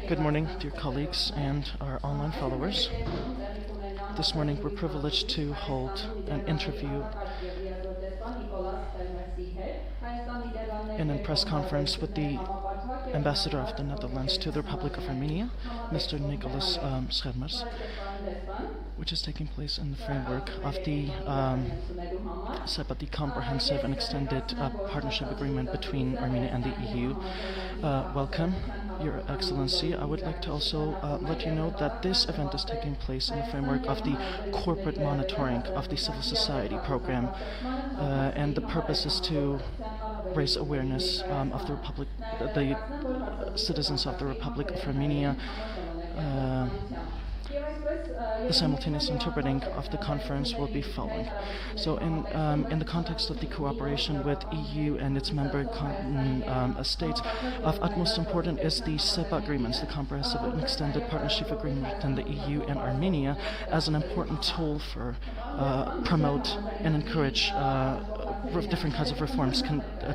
Good morning, dear colleagues and our online followers. This morning we're privileged to hold an interview in a press conference with the Ambassador of the Netherlands to the Republic of Armenia, Mr. Nikolas Schermers, which is taking place in the framework of the SEPA, the Comprehensive and Extended Partnership Agreement between Armenia and the EU. Welcome, Your Excellency. I would like to also let you know that this event is taking place in the framework of the corporate monitoring of the civil society program, and the purpose is to raise awareness of the Republic, the citizens of the Republic of Armenia. The simultaneous interpreting of the conference will be following. So in the context of the cooperation with EU and its member states, of utmost importance is the SEPA agreements, the Comprehensive and Extended Partnership Agreement between the EU and Armenia, as an important tool for promote and encourage different kinds of reforms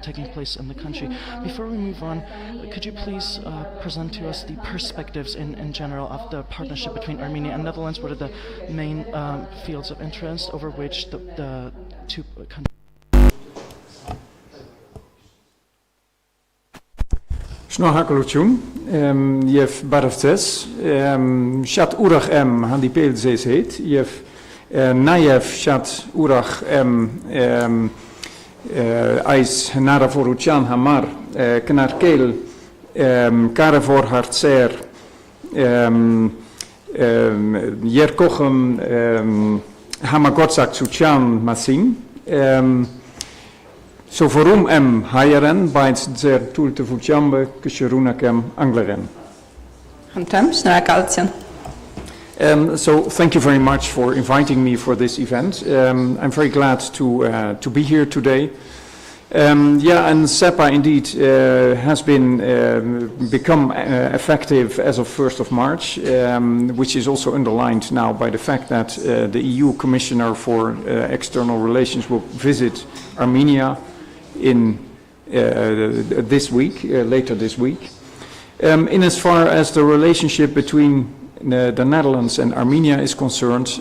taking place in the country. Before we move on, could you please present to us the perspectives in general of the partnership between Armenia and Netherlands? What are the main fields of interest over which the two countries? Շնորհակալություն եւ բարևձեզ շատ ուրախ եմ հանդիպելձեզ հետ եւ նաեւ շատ ուրախ եմ այս հնարավորության համար կնարկել կարևոր հարցեր երկկողմ համագործակցության մասին Սովորում եմ հայերեն, բայց ձեր թույլտվությամբ կշարունակեմ անգլերեն. Շնորհակալություն. So thank you very much for inviting me for this event. I'm very glad to be here today. And SEPA indeed has become effective as of 1st of March, which is also underlined now by the fact that the EU Commissioner for External Relations will visit Armenia in this week, later this week. In as far as the relationship between the Netherlands and Armenia is concerned,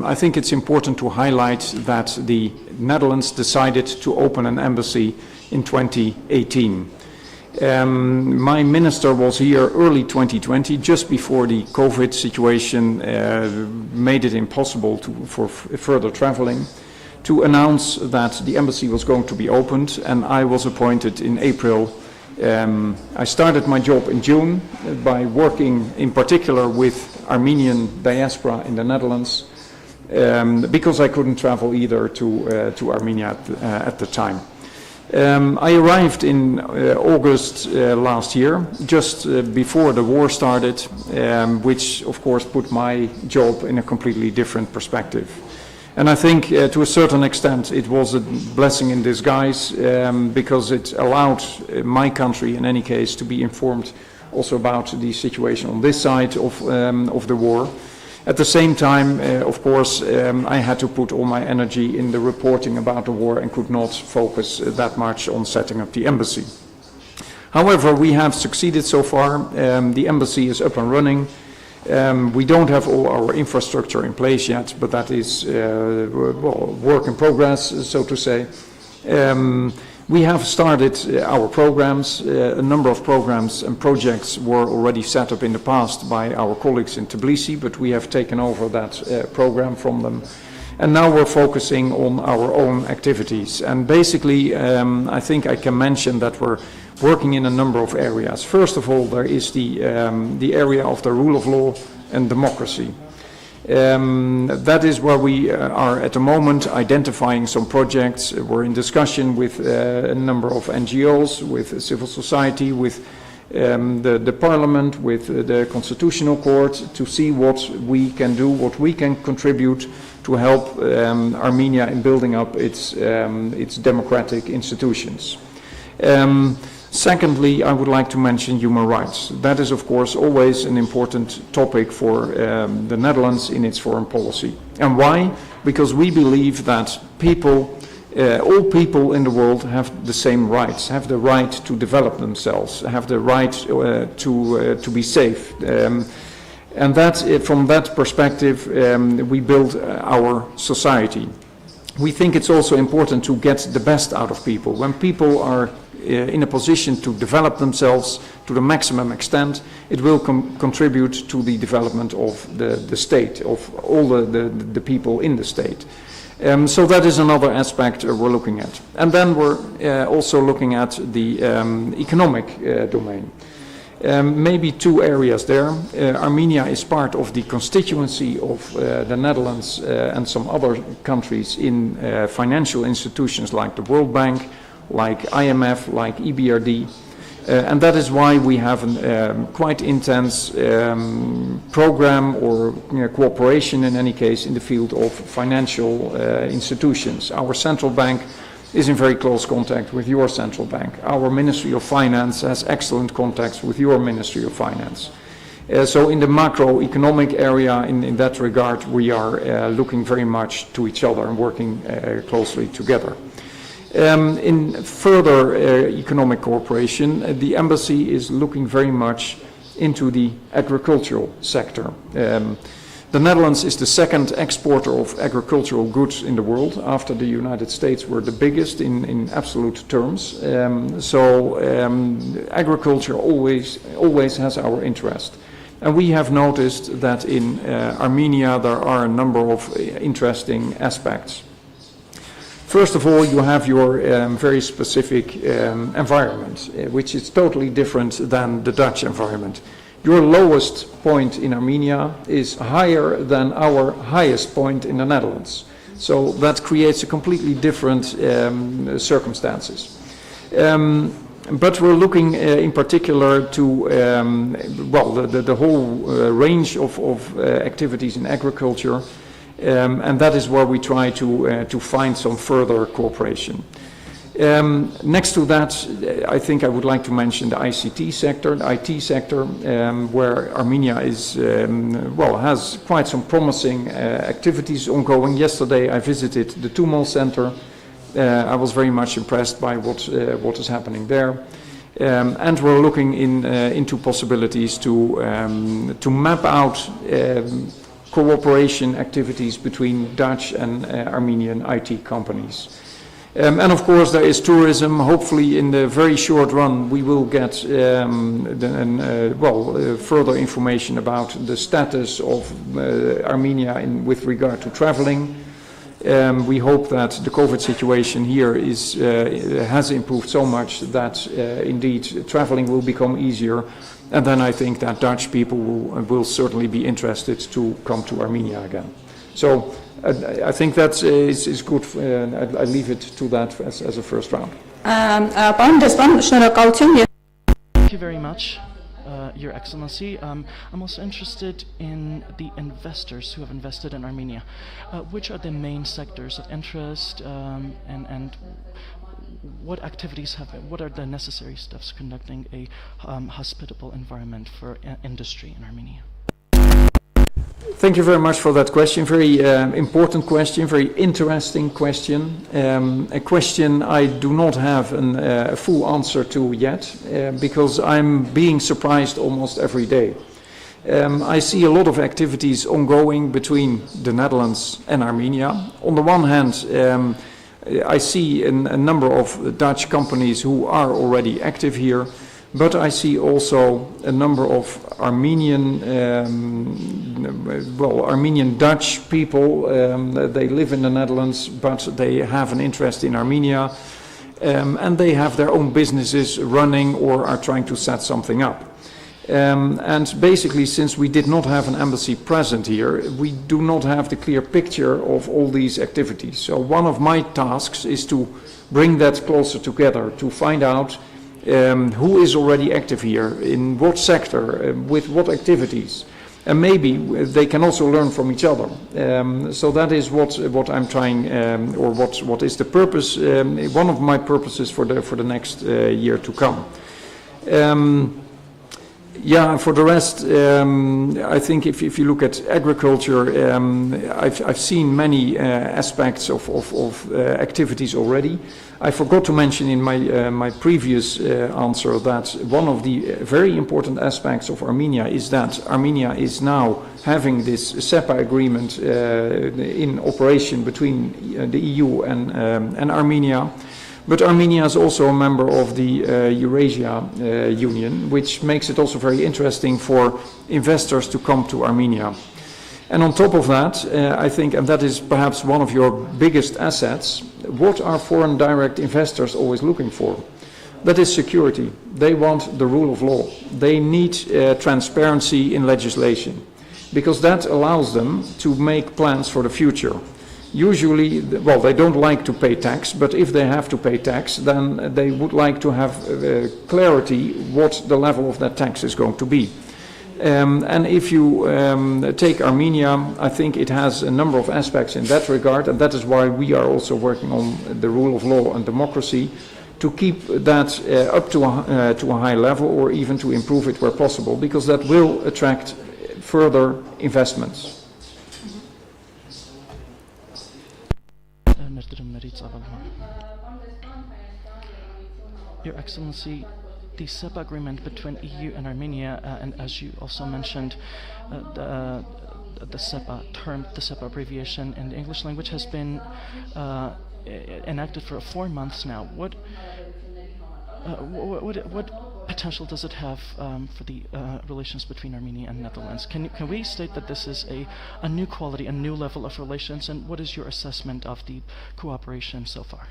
I think it's important to highlight that the Netherlands decided to open an embassy in 2018. My minister was here early 2020, just before the COVID situation made it impossible for further traveling, to announce that the embassy was going to be opened, and I was appointed in April. I started my job in June by working in particular with Armenian diaspora in the Netherlands, because I couldn't travel either to Armenia at the time. I arrived in August last year, just before the war started, which of course put my job in a completely different perspective. And I think to a certain extent it was a blessing in disguise, because it allowed my country in any case to be informed also about the situation on this side of the war. At the same time, of course, I had to put all my energy in the reporting about the war and could not focus that much on setting up the embassy. However, we have succeeded so far. The embassy is up and running. We don't have all our infrastructure in place yet, but that is work in progress, so to say. We have started our programs. A number of programs and projects were already set up in the past by our colleagues in Tbilisi, but we have taken over that program from them. And now we're focusing on our own activities. And basically, I think I can mention that we're working in a number of areas. First of all, there is the area of the rule of law and democracy. That is where we are at the moment identifying some projects. We're in discussion with a number of NGOs, with civil society, with the parliament, with the constitutional court, to see what we can do, what we can contribute to help Armenia in building up its democratic institutions. Secondly, I would like to mention human rights. That is, of course, always an important topic for the Netherlands in its foreign policy. And why? Because we believe that people All people in the world have the same rights, have the right to develop themselves, have the right to be safe. And that, from that perspective, we build our society. We think it's also important to get the best out of people. When people are in a position to develop themselves to the maximum extent, it will contribute to the development of the state, of all the people in the state. So that is another aspect we're looking at. And then we're also looking at the economic domain. Maybe two areas there. Armenia is part of the constituency of the Netherlands and some other countries in financial institutions like the World Bank, like IMF, like EBRD. And that is why we have a quite intense program or cooperation in any case in the field of financial institutions. Our central bank is in very close contact with your central bank. Our Ministry of Finance has excellent contacts with your Ministry of Finance. So in the macroeconomic area, in that regard, we are looking very much to each other and working closely together. In further economic cooperation, the embassy is looking very much into the agricultural sector. The Netherlands is the second exporter of agricultural goods in the world. After the United States, we're the biggest in absolute terms. Agriculture always has our interest. And we have noticed that in Armenia there are a number of interesting aspects. First of all, you have your very specific environment, which is totally different than the Dutch environment. Your lowest point in Armenia is higher than our highest point in the Netherlands. So that creates a completely different circumstances. But we're looking in particular to, the whole range of activities in agriculture. And that is where we try to find some further cooperation. Next to that, I think I would like to mention the ICT sector, the IT sector, where Armenia is, has quite some promising activities ongoing. Yesterday I visited the Tumol Center. I was very much impressed by what is happening there. And we're looking into possibilities to map out cooperation activities between Dutch and Armenian IT companies. And of course there is tourism. Hopefully in the very short run we will get further information about the status of Armenia with regard to traveling. We hope that the COVID situation here has improved so much that indeed traveling will become easier. And then I think that Dutch people will certainly be interested to come to Armenia again. So I think that is good. I leave it to that as a first round. Thank you very much, Your Excellency. I'm also interested in the investors who have invested in Armenia. Which are the main sectors of interest and what activities what are the necessary steps conducting a hospitable environment for industry in Armenia? Thank you very much for that question. Very important question, very interesting question. A question I do not have a full answer to yet, because I'm being surprised almost every day. I see a lot of activities ongoing between the Netherlands and Armenia. On the one hand, I see a number of Dutch companies who are already active here, but I see also a number of Armenian Dutch people. They live in the Netherlands, but they have an interest in Armenia, and they have their own businesses running or are trying to set something up. And basically, since we did not have an embassy present here, we do not have the clear picture of all these activities. So one of my tasks is to bring that closer together, to find out who is already active here, in what sector, with what activities. And maybe they can also learn from each other. So that is what I'm trying, or what is the purpose, one of my purposes for the next year to come. Yeah, for the rest, I think if you look at agriculture, I've seen many aspects of activities already. I forgot to mention in my previous answer that one of the very important aspects of Armenia is that Armenia is now having this SEPA agreement in operation between the EU and Armenia. But Armenia is also a member of the Eurasia Union, which makes it also very interesting for investors to come to Armenia. And on top of that, I think, and that is perhaps one of your biggest assets, what are foreign direct investors always looking for? That is security. They want the rule of law. They need transparency in legislation, because that allows them to make plans for the future. Usually, well, they don't like to pay tax, but if they have to pay tax, then they would like to have clarity what the level of that tax is going to be. And if you take Armenia, I think it has a number of aspects in that regard, and that is why we are also working on the rule of law and democracy, to keep that up to a high level, or even to improve it where possible, because that will attract further investments. Your Excellency, the SEPA agreement between EU and Armenia, and as you also mentioned, the SEPA term, the SEPA abbreviation in the English language has been enacted for 4 months now. What potential does it have for the relations between Armenia and Netherlands? Can we state that this is a new quality, a new level of relations, and what is your assessment of the cooperation so far?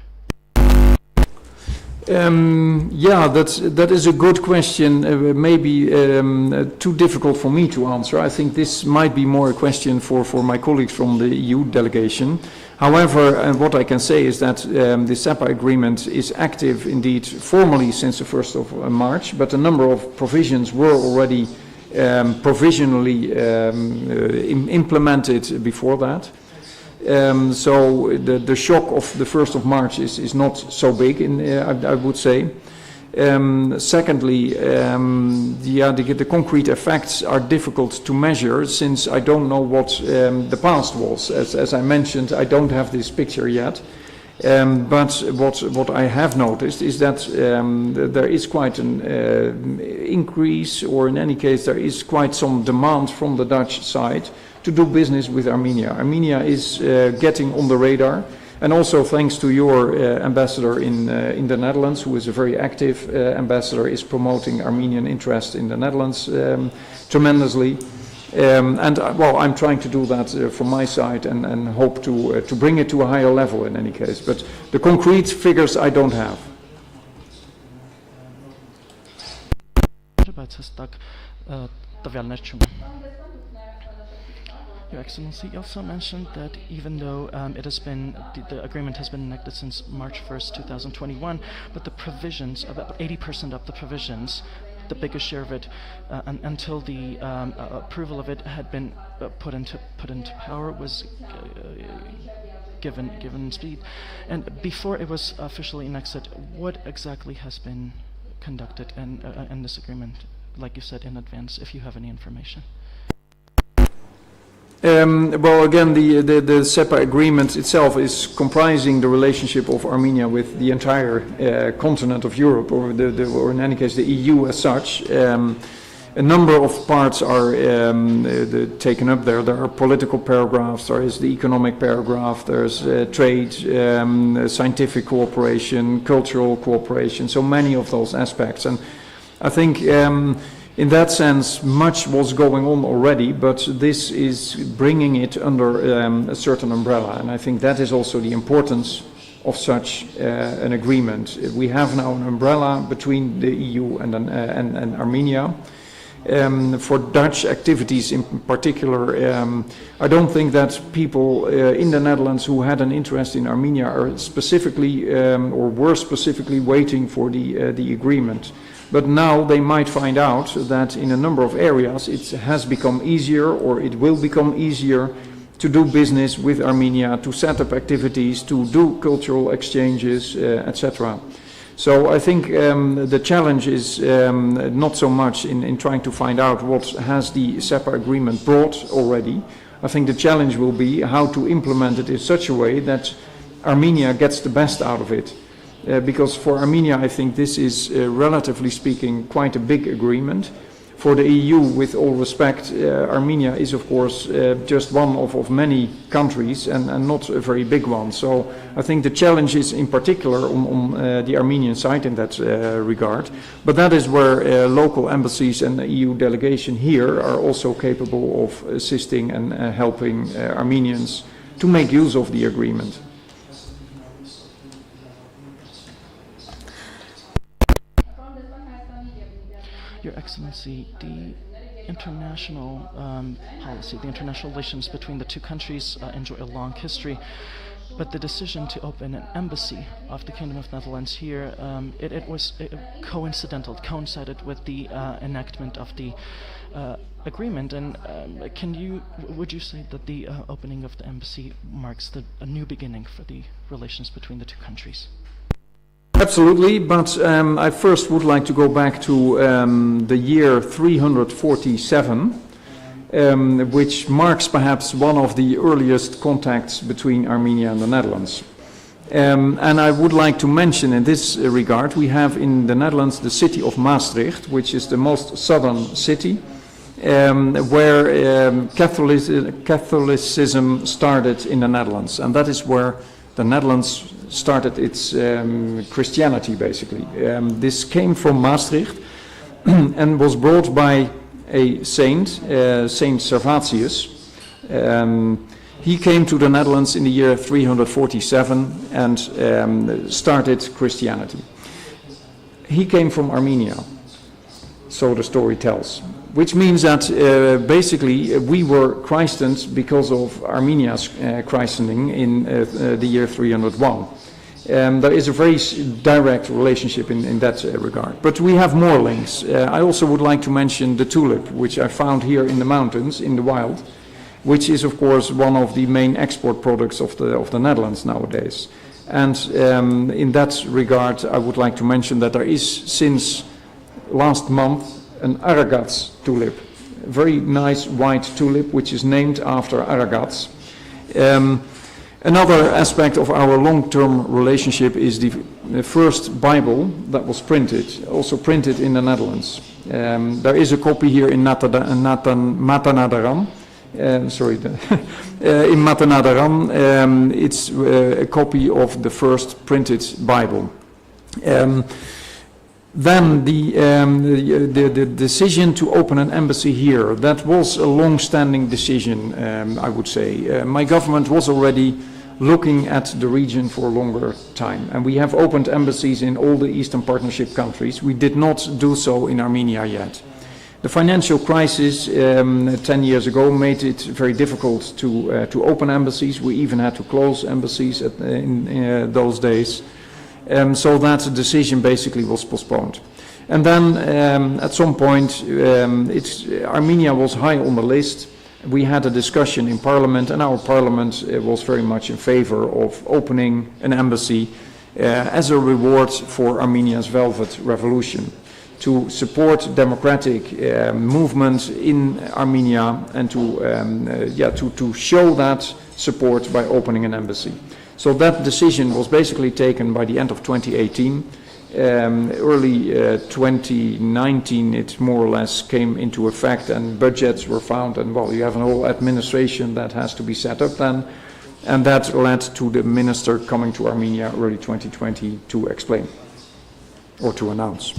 Yeah, that is a good question. Maybe too difficult for me to answer. I think this might be more a question for my colleagues from the EU delegation. However, what I can say is that the SEPA agreement is active indeed formally since the 1st of March, but a number of provisions were already provisionally implemented before that. So the shock of the 1st of March is not so big, I would say. Secondly, the concrete effects are difficult to measure, since I don't know what the past was. As I mentioned, I don't have this picture yet. But what I have noticed is that there is quite an increase, or in any case there is quite some demand from the Dutch side to do business with Armenia. Armenia is getting on the radar, and also thanks to your ambassador in the Netherlands, who is a very active ambassador, is promoting Armenian interest in the Netherlands tremendously. Well, I'm trying to do that from my side, and hope to bring it to a higher level in any case. But the concrete figures I don't have. Your Excellency, you also mentioned that even though the agreement has been enacted since March 1st, 2021, but the provisions, about 80% of the provisions, the biggest share of it, until the approval of it had been put into power, was given speed. And before it was officially enacted, what exactly has been conducted in this agreement, like you said in advance, if you have any information? Well, again, the SEPA agreement itself is comprising the relationship of Armenia with the entire continent of Europe, or in any case the EU as such. A number of parts are taken up there. There are political paragraphs, there is the economic paragraph, there's trade, scientific cooperation, cultural cooperation, so many of those aspects. And I think in that sense, much was going on already, but this is bringing it under a certain umbrella. And I think that is also the importance of such an agreement. We have now an umbrella between the EU and Armenia. For Dutch activities in particular, I don't think that people in the Netherlands who had an interest in Armenia are specifically or were specifically waiting for the agreement. But now they might find out that in a number of areas it has become easier, or it will become easier, to do business with Armenia, to set up activities, to do cultural exchanges, etc. So I think the challenge is not so much in trying to find out what has the SEPA agreement brought already. I think the challenge will be how to implement it in such a way that Armenia gets the best out of it. Because for Armenia, I think this is, relatively speaking, quite a big agreement. For the EU, with all respect, Armenia is, of course, just one of many countries and not a very big one. So I think the challenge is in particular on the Armenian side in that regard. But that is where local embassies and the EU delegation here are also capable of assisting and helping Armenians to make use of the agreement. Your Excellency, the international policy, the international relations between the two countries enjoy a long history, but the decision to open an embassy of the Kingdom of Netherlands here, it was coincided with the enactment of the agreement. And would you say that the opening of the embassy marks a new beginning for the relations between the two countries? Absolutely, but I first would like to go back to the year 347, which marks perhaps one of the earliest contacts between Armenia and the Netherlands. And I would like to mention in this regard, we have in the Netherlands the city of Maastricht, which is the most southern city, where Catholicism started in the Netherlands, and that is where the Netherlands started its Christianity, basically. This came from Maastricht and was brought by a saint, Saint Servatius. He came to the Netherlands in the year 347 and started Christianity. He came from Armenia, so the story tells. Which means that basically we were christened because of Armenia's christening in the year 301. There is a very direct relationship in that regard. But we have more links. I also would like to mention the tulip, which I found here in the mountains, in the wild, which is of course one of the main export products of the Netherlands nowadays. And in that regard, I would like to mention that there is since last month an Aragats tulip, a very nice white tulip which is named after Aragats. Another aspect of our long-term relationship is the first Bible that was printed, also printed in the Netherlands. There is a copy here in Matanadaram. In Matanadaram, it's a copy of the first printed Bible. Then the decision to open an embassy here, that was a long-standing decision, I would say. My government was already looking at the region for a longer time, and we have opened embassies in all the Eastern Partnership countries. We did not do so in Armenia yet. The financial crisis 10 years ago made it very difficult to open embassies. We even had to close embassies in those days. So that decision basically was postponed. And then at some point, Armenia was high on the list. We had a discussion in Parliament, and our Parliament was very much in favor of opening an embassy as a reward for Armenia's Velvet Revolution, to support democratic movement in Armenia and to show that support by opening an embassy. So that decision was basically taken by the end of 2018. Early 2019 it more or less came into effect, and budgets were found, and well, you have a whole administration that has to be set up then, and that led to the minister coming to Armenia early 2020 to explain or to announce.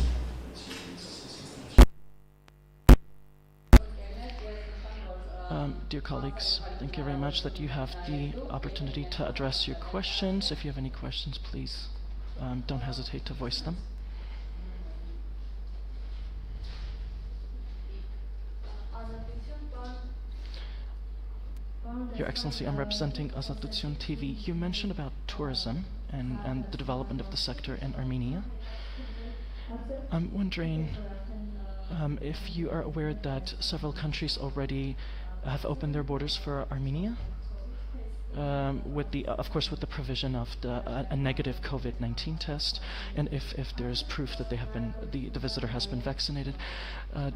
Dear colleagues, thank you very much that you have the opportunity to address your questions. If you have any questions, please don't hesitate to voice them. Your Excellency, I'm representing Azatution TV. You mentioned about tourism and the development of the sector in Armenia. I'm wondering if you are aware that several countries already have opened their borders for Armenia? with the, of course, with the provision of a negative COVID-19 test, and if there is proof that they have been, the visitor has been vaccinated,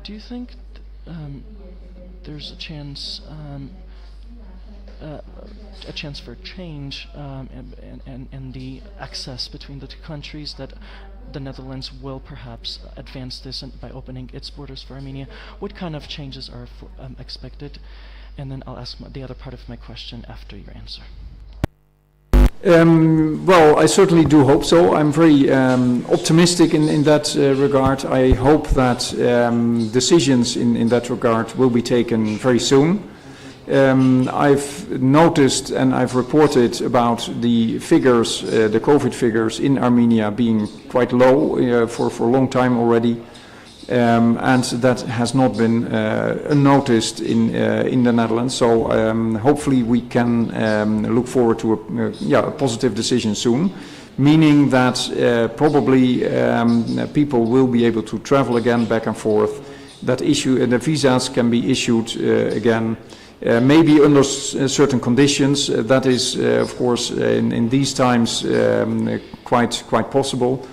do you think there's a chance for change in the access between the two countries, that the Netherlands will perhaps advance this by opening its borders for Armenia? What kind of changes are expected? And then I'll ask the other part of my question after your answer. Well, I certainly do hope so. I'm very optimistic in that regard. I hope that decisions in that regard will be taken very soon. I've noticed and I've reported about the figures, the COVID figures in Armenia being quite low for a long time already. And that has not been unnoticed in the Netherlands. So hopefully we can look forward to a positive decision soon, meaning that probably people will be able to travel again back and forth. That the visas can be issued again, maybe under certain conditions. That is, of course, in these times quite possible.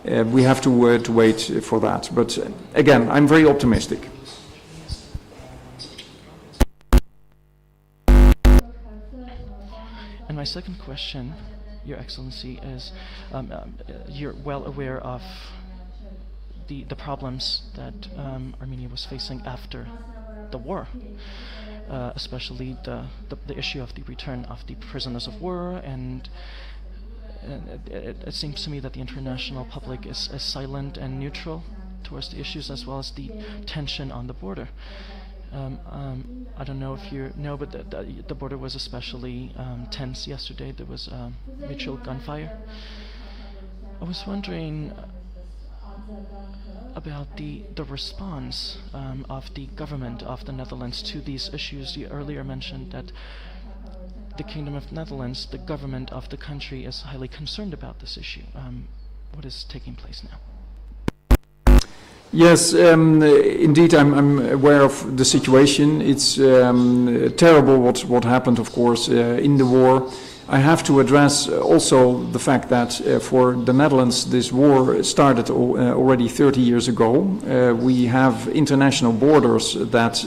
We have to wait for that. But again, I'm very optimistic. And my second question, Your Excellency, is you're well aware of the problems that Armenia was facing after the war, especially the issue of the return of the prisoners of war, and it seems to me that the international public is silent and neutral towards the issues, as well as the tension on the border. I don't know if you know, but the border was especially tense yesterday. There was mutual gunfire. I was wondering about the response of the government of the Netherlands to these issues. You earlier mentioned that the Kingdom of Netherlands, the government of the country, is highly concerned about this issue. What is taking place now? Yes, indeed, I'm aware of the situation. It's terrible what happened, of course, in the war. I have to address also the fact that for the Netherlands, this war started already 30 years ago. We have international borders that,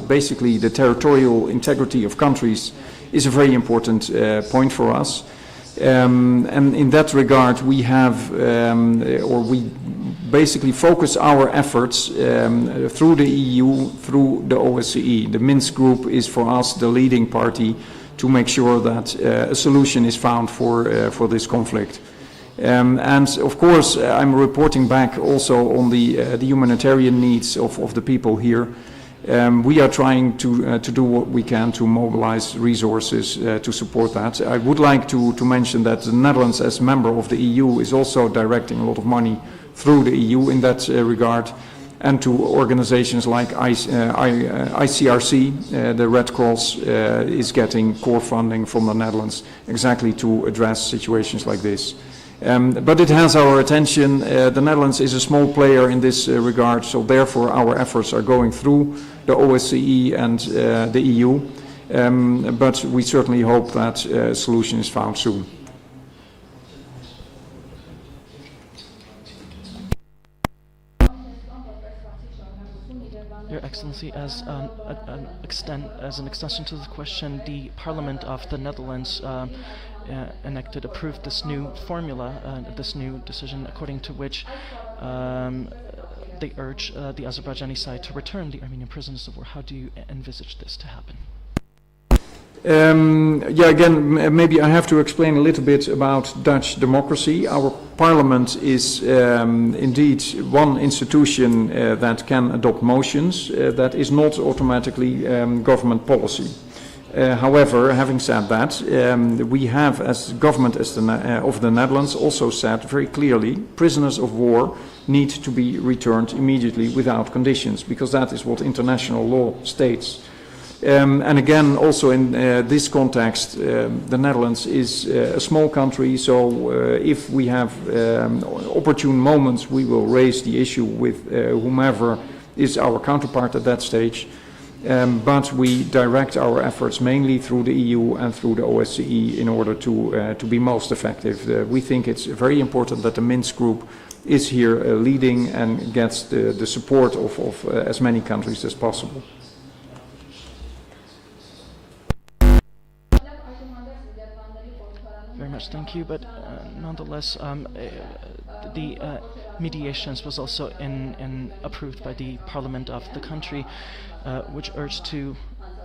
basically the territorial integrity of countries is a very important point for us. And in that regard, we have, we basically focus our efforts through the EU, through the OSCE. The Minsk group is for us the leading party to make sure that a solution is found for this conflict. And of course, I'm reporting back also on the humanitarian needs of the people here. We are trying to do what we can to mobilize resources to support that. I would like to mention that the Netherlands, as a member of the EU, is also directing a lot of money through the EU in that regard, and to organizations like ICRC, the Red Cross is getting core funding from the Netherlands exactly to address situations like this. But it has our attention. The Netherlands is a small player in this regard, so therefore our efforts are going through the OSCE and the EU. But we certainly hope that a solution is found soon. Your Excellency, as an extension to the question, the Parliament of the Netherlands approved this new formula, this new decision, according to which they urge the Azerbaijani side to return the Armenian prisoners of war. How do you envisage this to happen? Again, maybe I have to explain a little bit about Dutch democracy. Our parliament is indeed one institution that can adopt motions. That is not automatically government policy. However, having said that, we have, as government of the Netherlands, also said very clearly, prisoners of war need to be returned immediately without conditions, because that is what international law states. And again, also in this context, the Netherlands is a small country, so if we have opportune moments, we will raise the issue with whomever is our counterpart at that stage. but we direct our efforts mainly through the EU and through the OSCE in order to be most effective. We think it's very important that the Minsk group is here leading and gets the support of as many countries as possible. Very much, thank you. But nonetheless, the mediations was also approved by the parliament of the country, which urged to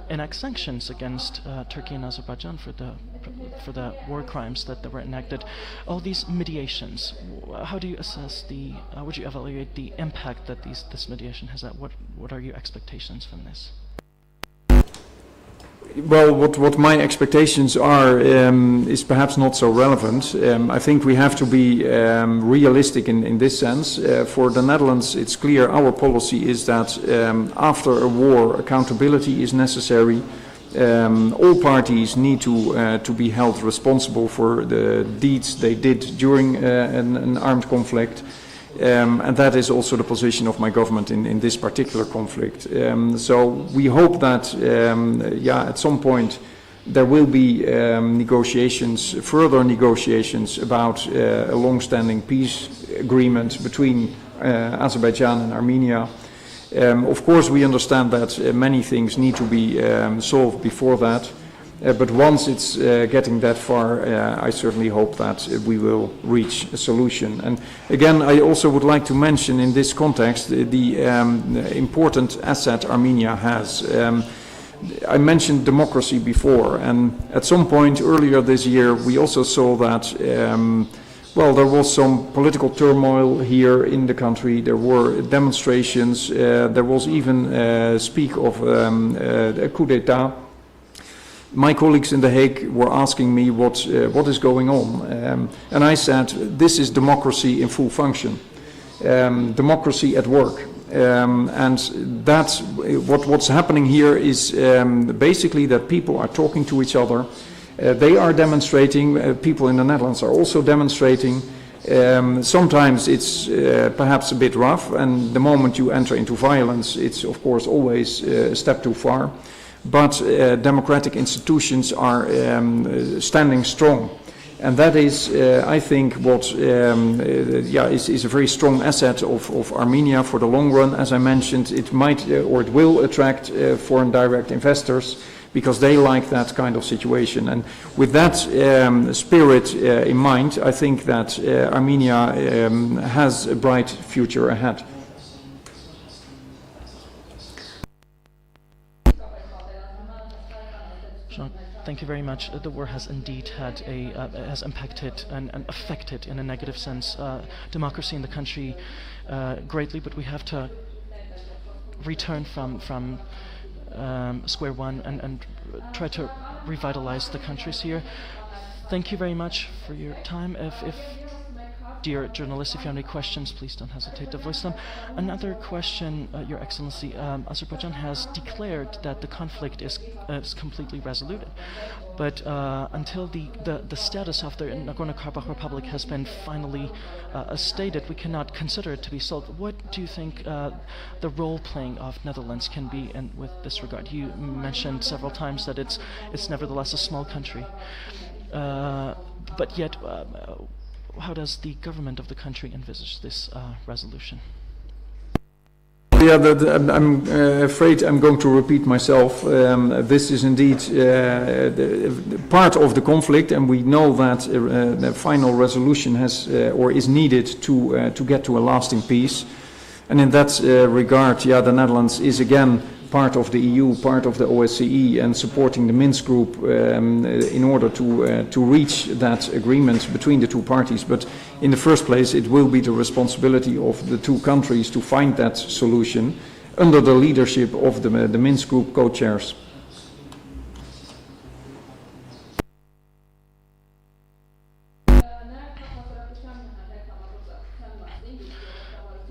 enact sanctions against Turkey and Azerbaijan for the war crimes that were enacted. All these mediations, how do you assess how would you evaluate the impact that this mediation has had? What are your expectations from this? Well, what my expectations are is perhaps not so relevant. I think we have to be realistic in this sense. For the Netherlands, it's clear our policy is that after a war, accountability is necessary. All parties need to be held responsible for the deeds they did during an armed conflict. And that is also the position of my government in this particular conflict. So we hope that, at some point there will be further negotiations about a long-standing peace agreement between Azerbaijan and Armenia. Of course, we understand that many things need to be solved before that. But once it's getting that far, I certainly hope that we will reach a solution. And again, I also would like to mention in this context the important asset Armenia has. I mentioned democracy before, and at some point earlier this year, we also saw that there was some political turmoil here in the country. There were demonstrations. There was even speak of a coup d'etat. My colleagues in The Hague were asking me what is going on, and I said this is democracy in full function, democracy at work, and that's what's happening here is basically that people are talking to each other, they are demonstrating, people in the Netherlands are also demonstrating. Sometimes it's perhaps a bit rough, and the moment you enter into violence, it's of course always a step too far. But democratic institutions are standing strong. And that is, I think, what is a very strong asset of Armenia for the long run. As I mentioned, it might or it will attract foreign direct investors because they like that kind of situation. And with that spirit in mind, I think that Armenia has a bright future ahead. Thank you very much. The war has indeed has impacted and affected in a negative sense democracy in the country greatly, but we have to return from square one and try to revitalize the countries here. Thank you very much for your time. If dear journalists, if you have any questions, please don't hesitate to voice them. Another question, Your Excellency, Azerbaijan has declared that the conflict is completely resoluted. But until the status of the Nagorno-Karabakh Republic has been finally stated, we cannot consider it to be solved. What do you think the role playing of Netherlands can be with this regard? You mentioned several times that it's nevertheless a small country, but yet how does the government of the country envisage this resolution? Yeah, I'm afraid I'm going to repeat myself. This is indeed part of the conflict, and we know that the final resolution has or is needed to get to a lasting peace. And in that regard, the Netherlands is again part of the EU, part of the OSCE, and supporting the Minsk group in order to reach that agreement between the two parties. But in the first place, it will be the responsibility of the two countries to find that solution under the leadership of the Minsk group co-chairs.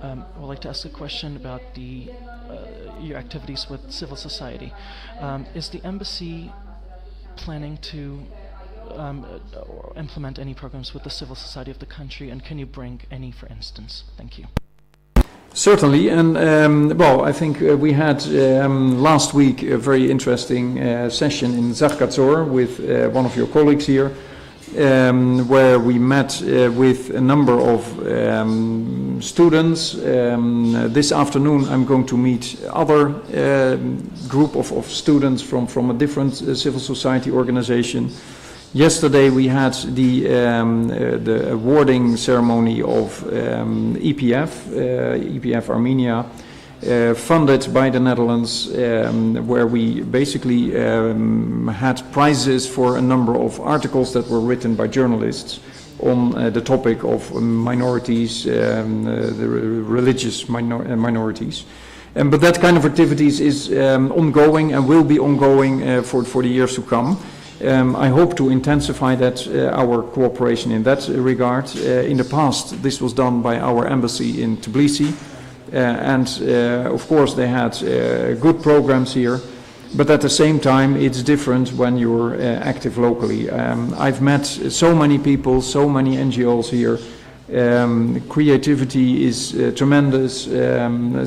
I'd like to ask a question about your activities with civil society. Is the embassy planning to implement any programs with the civil society of the country, and can you bring any, for instance? Thank you. Certainly, and well, I think we had last week a very interesting session in Zachkazor with one of your colleagues here, where we met with a number of students. This afternoon I'm going to meet other group of students from a different civil society organization. Yesterday we had the awarding ceremony of EPF Armenia, funded by the Netherlands, where we basically had prizes for a number of articles that were written by journalists on the topic of minorities, the religious minorities. But that kind of activities is ongoing and will be ongoing for the years to come. I hope to intensify that our cooperation in that regard. In the past, this was done by our embassy in Tbilisi, and of course they had good programs here, but at the same time it's different when you're active locally. I've met so many people, so many NGOs here. Creativity is tremendous,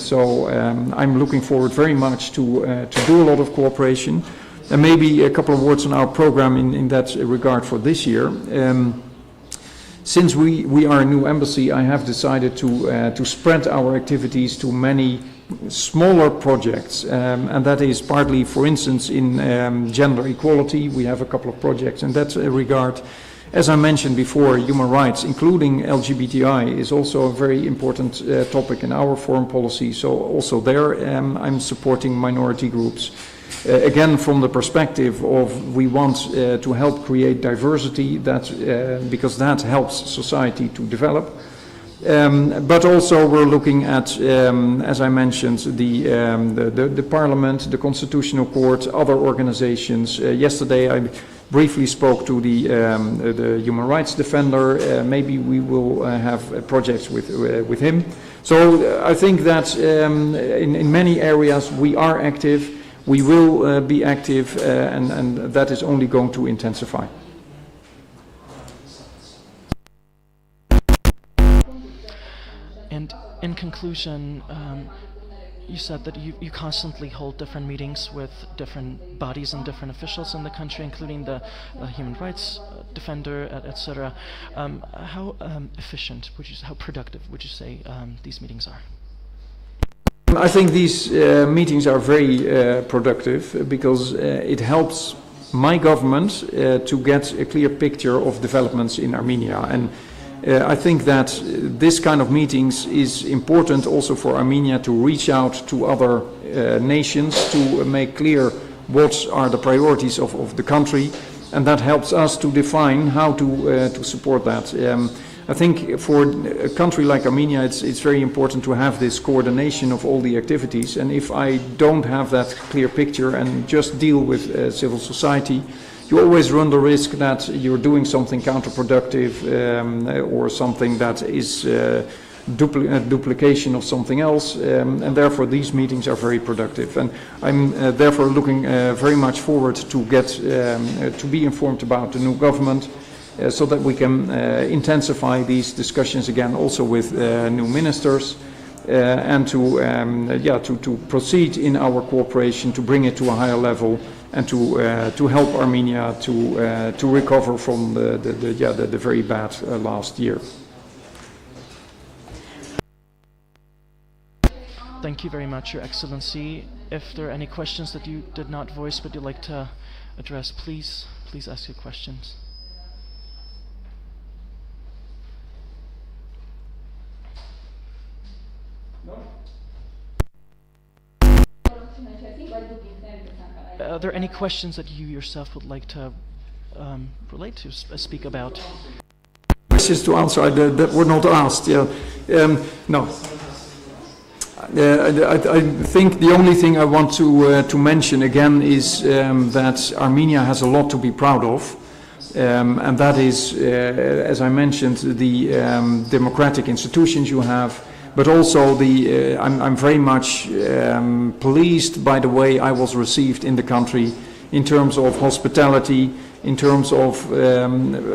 so I'm looking forward very much to do a lot of cooperation. And maybe a couple of words on our program in that regard for this year. Since we are a new embassy, I have decided to spread our activities to many smaller projects, and that is partly, for instance, in gender equality. We have a couple of projects in that regard. As I mentioned before, human rights, including LGBTI, is also a very important topic in our foreign policy. So also there, I'm supporting minority groups. Again, from the perspective of we want to help create diversity, because that helps society to develop. But also we're looking at, as I mentioned, the Parliament, the Constitutional Court, other organizations. Yesterday I briefly spoke to the human rights defender. Maybe we will have projects with him. So I think that in many areas we are active. We will be active, and that is only going to intensify. And in conclusion, you said that you constantly hold different meetings with different bodies and different officials in the country, including the human rights defender, etc. How efficient would you say, how productive would you say these meetings are? I think these meetings are very productive because it helps my government to get a clear picture of developments in Armenia. And I think that this kind of meetings is important also for Armenia to reach out to other nations to make clear what are the priorities of the country, and that helps us to define how to support that. I think for a country like Armenia, it's very important to have this coordination of all the activities. And if I don't have that clear picture and just deal with civil society, you always run the risk that you're doing something counterproductive or something that is duplication of something else. And therefore, these meetings are very productive. And I'm therefore looking very much forward to get to be informed about the new government. So that we can intensify these discussions again, also with new ministers, and to proceed in our cooperation, to bring it to a higher level, and to help Armenia to recover from the very bad last year. Thank you very much, Your Excellency. If there are any questions that you did not voice but you'd like to address, please ask your questions. Are there any questions that you yourself would like to relate to, speak about? Questions to answer that were not asked. Yeah, no. I think the only thing I want to mention again is that Armenia has a lot to be proud of, and that is, as I mentioned, the democratic institutions you have. But also I'm very much pleased by the way I was received in the country in terms of hospitality, in terms of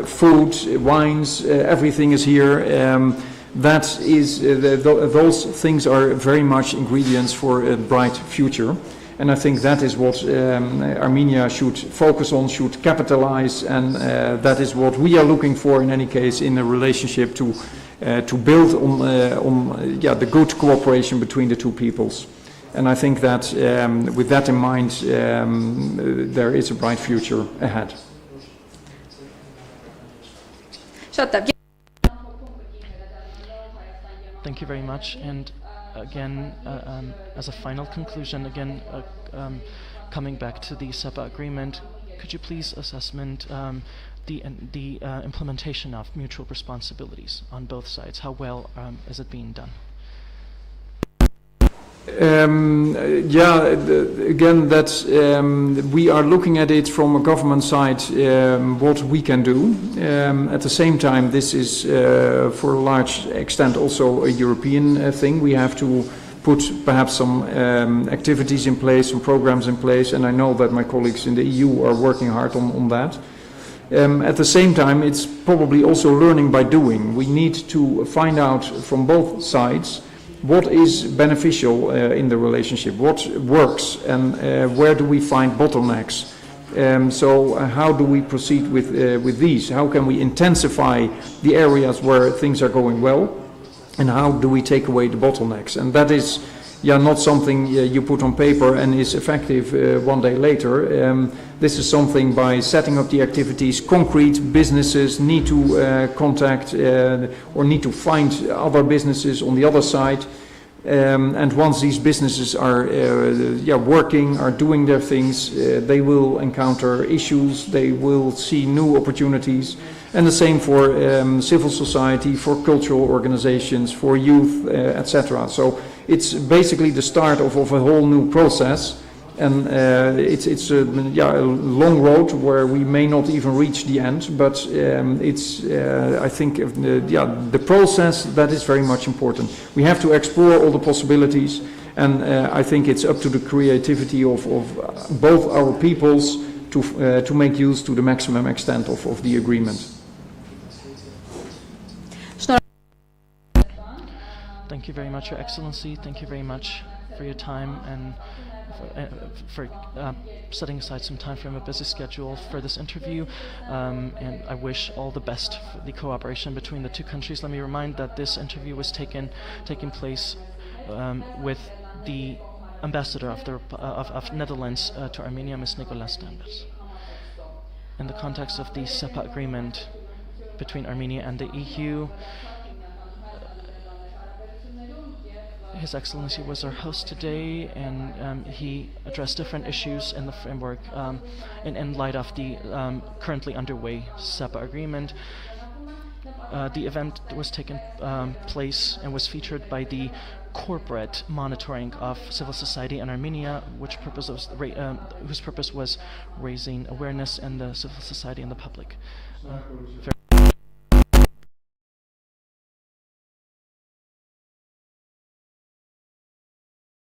food, wines, everything is here. That is, those things are very much ingredients for a bright future. And I think that is what Armenia should focus on, should capitalize, and that is what we are looking for in any case in a relationship to build on the good cooperation between the two peoples. And I think that with that in mind, there is a bright future ahead. Thank you very much. And again, as a final conclusion, again, coming back to the SEPA agreement, could you please assessment the implementation of mutual responsibilities on both sides? How well is it being done? Again, that's we are looking at it from a government side, what we can do. At the same time, this is for a large extent also a European thing. We have to put perhaps some activities in place, some programs in place, and I know that my colleagues in the EU are working hard on that. At the same time, it's probably also learning by doing. We need to find out from both sides what is beneficial in the relationship, what works, and where do we find bottlenecks. So how do we proceed with these? How can we intensify the areas where things are going well, and how do we take away the bottlenecks? And that is not something you put on paper and is effective one day later. This is something by setting up the activities, concrete businesses need to contact or need to find other businesses on the other side. And once these businesses are working, are doing their things, they will encounter issues, they will see new opportunities. And the same for civil society, for cultural organizations, for youth, etc. So it's basically the start of a whole new process. And it's a long road where we may not even reach the end, but it's I think the process that is very much important. We have to explore all the possibilities, and I think it's up to the creativity of both our peoples to make use to the maximum extent of the agreement. Thank you very much, Your Excellency. Thank you very much for your time and for setting aside some time from a busy schedule for this interview, and I wish all the best for the cooperation between the two countries. Let me remind that this interview was taking place with the ambassador of Netherlands to Armenia, Ms. Nikolas. In the context of the SEPA agreement between Armenia and the EU, His Excellency was our host today, and he addressed different issues in the framework in light of the currently underway SEPA agreement. The event was taken place and was featured by the corporate monitoring of civil society in Armenia, whose purpose was raising awareness in the civil society and the public.